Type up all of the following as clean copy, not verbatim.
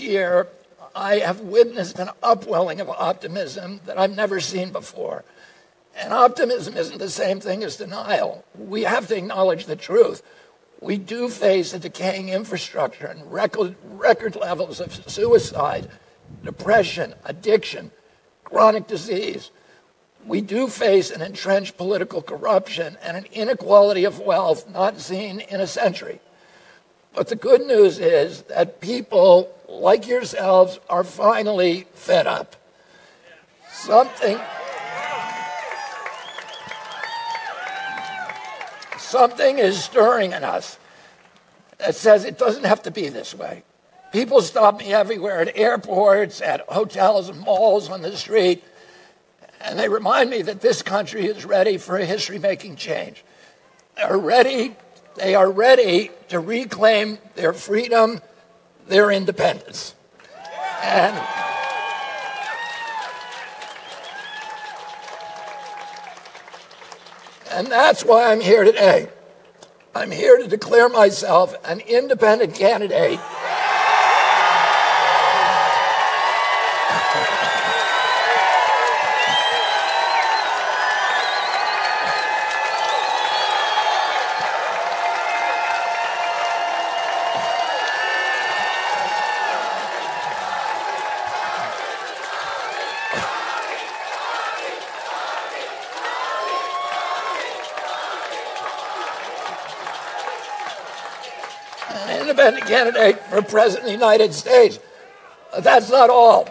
year, I have witnessed an upwelling of optimism that I've never seen before. And optimism isn't the same thing as denial. We have to acknowledge the truth. We do face a decaying infrastructure and record levels of suicide, depression, addiction, chronic disease. We do face an entrenched political corruption and an inequality of wealth not seen in a century. But the good news is that people like yourselves are finally fed up. Something is stirring in us that says it doesn't have to be this way. People stop me everywhere at airports, at hotels and malls, on the street, and they remind me that this country is ready for a history-making change. They are ready to reclaim their freedom, their independence. And that's why I'm here today. I'm here to declare myself an independent candidate for President of the United States. That's not all.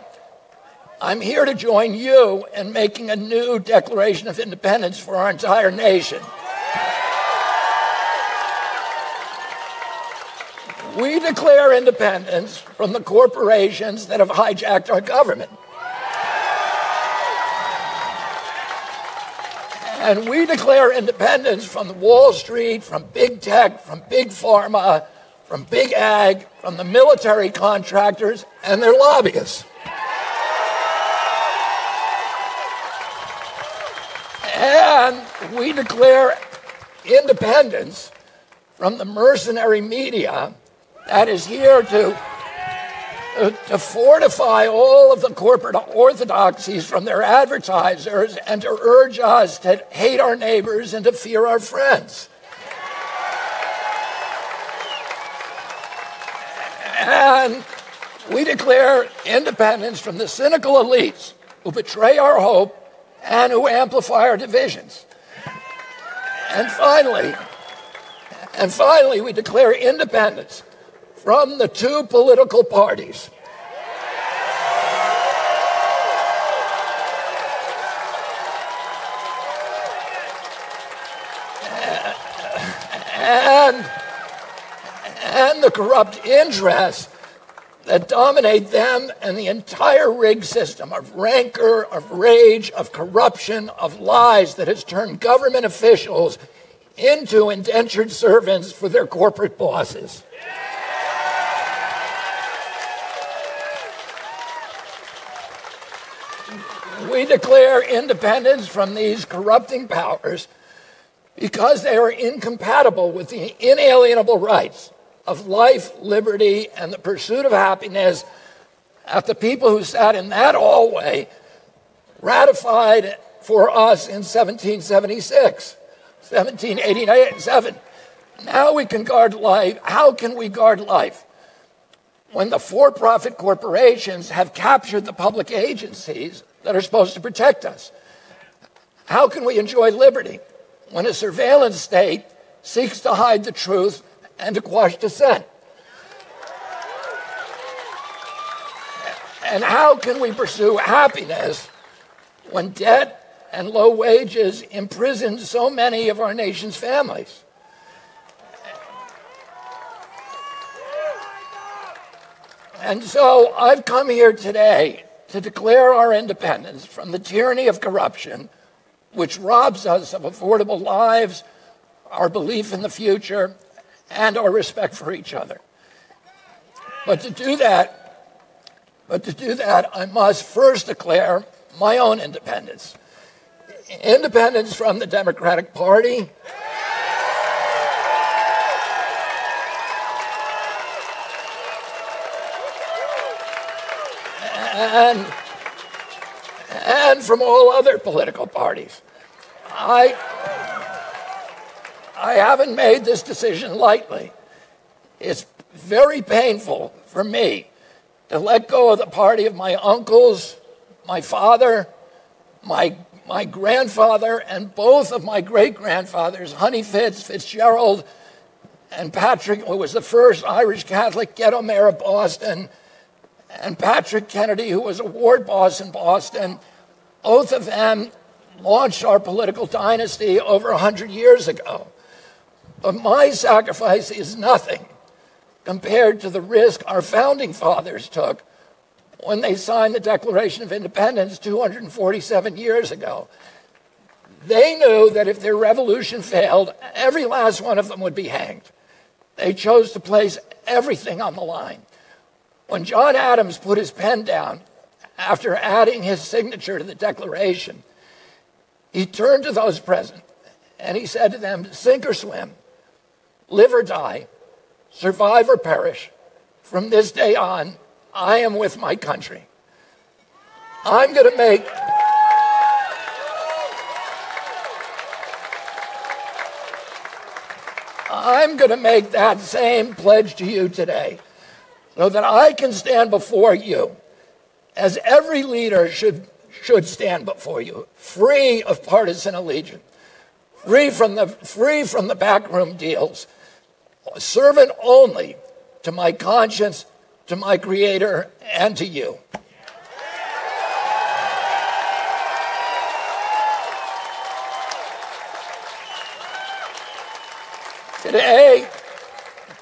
I'm here to join you in making a new Declaration of Independence for our entire nation. We declare independence from the corporations that have hijacked our government. And we declare independence from Wall Street, from big tech, from big pharma, from big ag, from the military contractors and their lobbyists. And we declare independence from the mercenary media that is here to fortify all of the corporate orthodoxies from their advertisers and to urge us to hate our neighbors and to fear our friends. And we declare independence from the cynical elites who betray our hope and who amplify our divisions. And finally, we declare independence from the two political parties. And the corrupt interests that dominate them and the entire rigged system of rancor, of rage, of corruption, of lies that has turned government officials into indentured servants for their corporate bosses. We declare independence from these corrupting powers because they are incompatible with the inalienable rights of life, liberty, and the pursuit of happiness that the people who sat in that hallway ratified for us in 1787. Now we can guard life. How can we guard life when the for-profit corporations have captured the public agencies that are supposed to protect us? How can we enjoy liberty when a surveillance state seeks to hide the truth and to quash dissent? And how can we pursue happiness when debt and low wages imprison so many of our nation's families? And so I've come here today to declare our independence from the tyranny of corruption, which robs us of affordable lives, our belief in the future, and our respect for each other. But to do that, I must first declare my own independence. Independence from the Democratic Party, and from all other political parties. I haven't made this decision lightly. It's very painful for me to let go of the party of my uncles, my father, my grandfather, and both of my great-grandfathers, Honey Fitzgerald, and Patrick, who was the first Irish Catholic ghetto mayor of Boston, and Patrick Kennedy, who was a ward boss in Boston. Both of them launched our political dynasty over 100 years ago. But my sacrifice is nothing compared to the risk our founding fathers took when they signed the Declaration of Independence 247 years ago. They knew that if their revolution failed, every last one of them would be hanged. They chose to place everything on the line. When John Adams put his pen down after adding his signature to the Declaration, he turned to those present and he said to them, sink or swim, live or die, survive or perish. From this day on, I am with my country. I'm going to make that same pledge to you today so that I can stand before you as every leader should stand before you, free of partisan allegiance, free from the backroom deals, servant only to my conscience, to my Creator, and to you.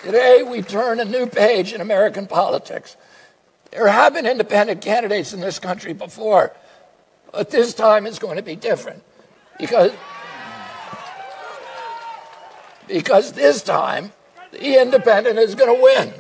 Today we turn a new page in American politics. There have been independent candidates in this country before, but this time it's going to be different because this time the independent is going to win.